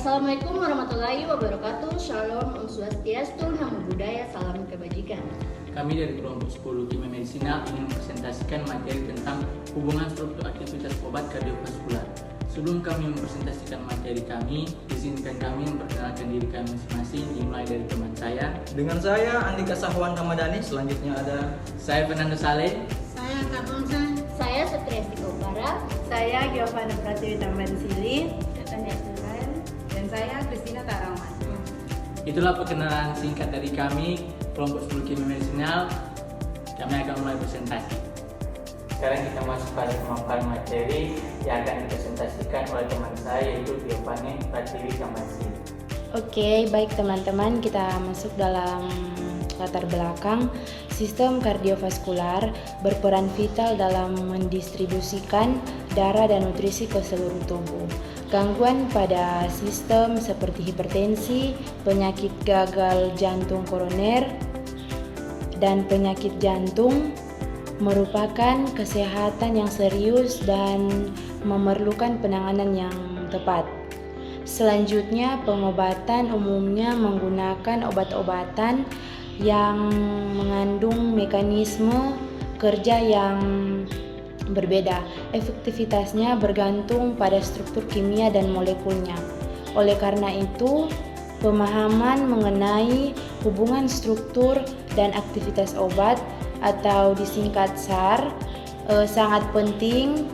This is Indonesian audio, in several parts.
Assalamualaikum warahmatullahi wabarakatuh. Shalom, Om Swastiastu, Namo Buddhaya, salam kebajikan. Kami dari kelompok 10 Kimia Medisinal ingin mempresentasikan materi tentang hubungan struktur aktivitas obat kardiovaskular. Sebelum kami mempresentasikan materi kami, izinkan kami memperkenalkan diri kami masing-masing, dimulai dari teman saya. Dengan saya Andika Sahwan Ramadhani, selanjutnya ada Saya Fernando Saleh. Saya Kapongsa. Saya Sutriasti Kopara. Saya Giovanna Pratiwi Tambansili. Dan saya Kristina Tarawan. Itulah perkenalan singkat dari kami, kelompok 10 Kimia Medisinal. Kami akan mulai presentasi. Sekarang kita masuk pada pemaparan materi yang akan dipresentasikan oleh teman saya, yaitu Giovanna Pratiwi Tambansili. Oke, baik teman-teman, kita masuk dalam latar belakang. Sistem kardiovaskular berperan vital dalam mendistribusikan darah dan nutrisi ke seluruh tubuh. Gangguan pada sistem seperti hipertensi, penyakit gagal jantung koroner, dan penyakit jantung merupakan kesehatan yang serius dan memerlukan penanganan yang tepat. Selanjutnya, pengobatan umumnya menggunakan obat-obatan yang mengandung mekanisme kerja yang berbeda. Efektivitasnya bergantung pada struktur kimia dan molekulnya. Oleh karena itu, pemahaman mengenai hubungan struktur dan aktivitas obat atau disingkat SAR sangat penting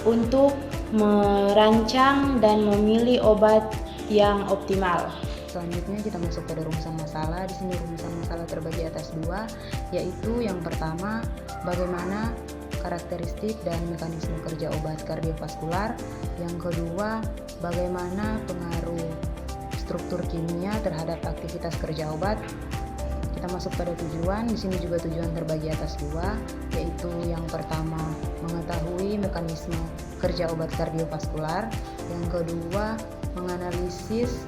untuk merancang dan memilih obat yang optimal. Selanjutnya kita masuk pada rumusan masalah. Di sini rumusan masalah terbagi atas dua, yaitu yang pertama bagaimana karakteristik dan mekanisme kerja obat kardiovaskular. Yang kedua, bagaimana pengaruh struktur kimia terhadap aktivitas kerja obat. Kita masuk pada tujuan. Di sini juga tujuan terbagi atas dua, yaitu yang pertama mengetahui mekanisme kerja obat kardiovaskular. Yang kedua, menganalisis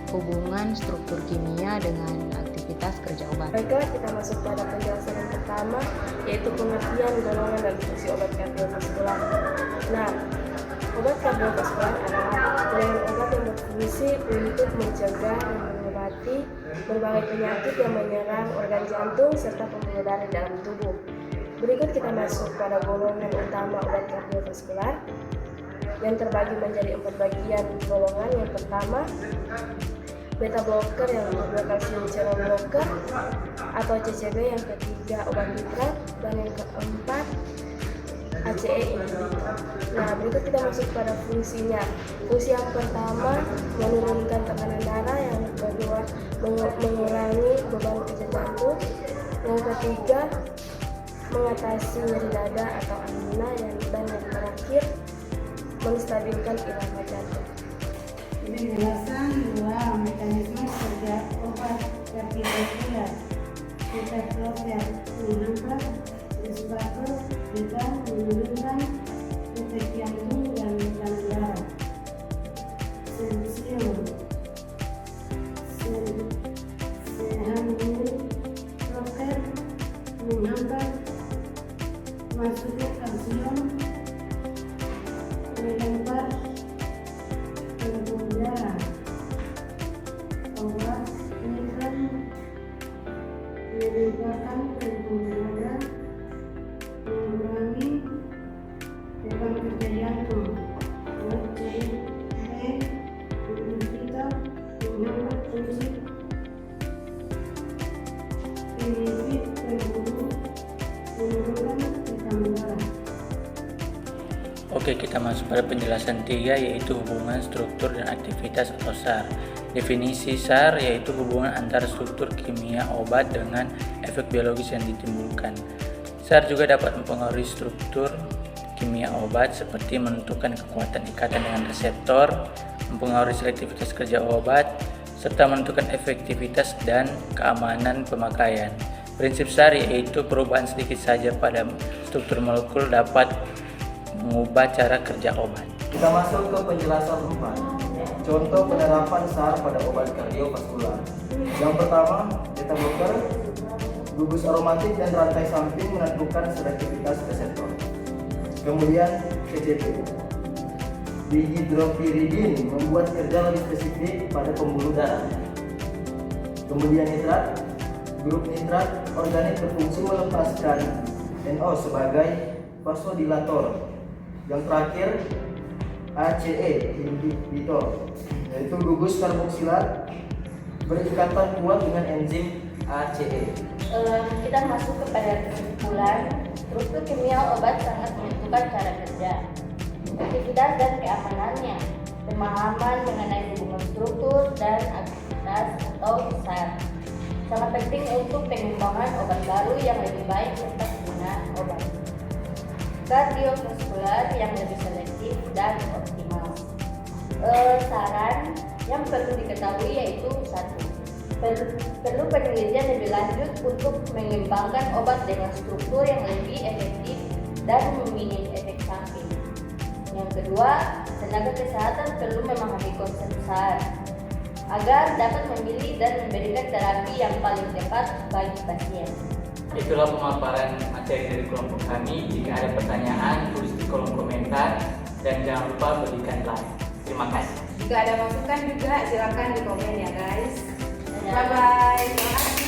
hubungan struktur kimia dengan aktivitas kerja obat. Baiklah, kita masuk pada penjelasan yang pertama, yaitu pengertian golongan dan fungsi obat kardiovaskular. Nah, obat kardiovaskular adalah pilihan obat yang berfungsi untuk mencegah dan mengobati berbagai penyakit yang menyerang organ jantung serta pembuluh darah dalam tubuh. Berikut kita masuk pada golongan utama obat kardiovaskular yang terbagi menjadi 4 bagian golongan. Yang pertama, beta blocker, yang kedua kalsium channel blocker atau CCB, yang ketiga obat nitrat, dan yang keempat ACE inhibitor. Nah, berikut kita masuk pada fungsinya. Fungsi yang pertama menurunkan tekanan darah, yang kedua mengurangi beban kerja jantung, yang ketiga mengatasi nyeri dada atau angina, dan yang terakhir menstabilkan irama jantung. Penjelasan dua mekanisme kerja obat kardiovaskular. Beta blocker menghambat disebabkan dengan menurunkan detak jantung dan tekanan darah. Sensium blocker menghambat masuknya kalsium melempar pembuluh darah. Obat nitrat melemparkan pembuluh darah, mengurangi beban kerja jantung. CCB inhibitor menghambat fungsi inhibit pembuluh, menurunkan tekanan darah. Oke, kita masuk pada penjelasan 3, yaitu hubungan struktur dan aktivitas atau SAR. Definisi SAR yaitu hubungan antara struktur kimia obat dengan efek biologis yang ditimbulkan. SAR juga dapat mempengaruhi struktur kimia obat seperti menentukan kekuatan ikatan dengan reseptor, mempengaruhi selektivitas kerja obat, serta menentukan efektivitas dan keamanan pemakaian. Prinsip SAR yaitu perubahan sedikit saja pada struktur molekul dapat mengubah cara kerja obat. Kita masuk ke penjelasan 4. Contoh penerapan SAR pada obat kardiovaskular. Yang pertama, beta blocker, gugus aromatik dan rantai samping menentukan selektivitas reseptor. Kemudian CCB. dihidropiridin membuat kerja lebih spesifik pada pembuluh darah. Kemudian nitrat, grup nitrat organik berfungsi melepaskan NO sebagai vasodilator. Yang terakhir ACE inhibitor, yaitu gugus karboksilat berikatan kuat dengan enzim ACE. Kita masuk kepada kesimpulan. Struktur kimia obat sangat menentukan cara kerja, aktivitas dan keamanannya. Pemahaman mengenai hubungan struktur dan aktivitas atau SAR sangat penting untuk pengembangan obat baru yang lebih baik serta penggunaan obat kardiovaskular yang lebih selektif dan optimal. Saran yang perlu diketahui yaitu 1. Perlu penelitian lebih lanjut untuk mengembangkan obat dengan struktur yang lebih efektif dan meminim efek samping. Yang kedua, tenaga kesehatan perlu memahami konsep SAR agar dapat memilih dan memberikan terapi yang paling tepat bagi pasien. Itulah pemaparan materi dari kelompok kami. Jika ada pertanyaan, tulis di kolom komentar dan jangan lupa berikan like. Terima kasih. Jika ada masukan juga silakan di komen ya guys. Bye bye. Terima kasih.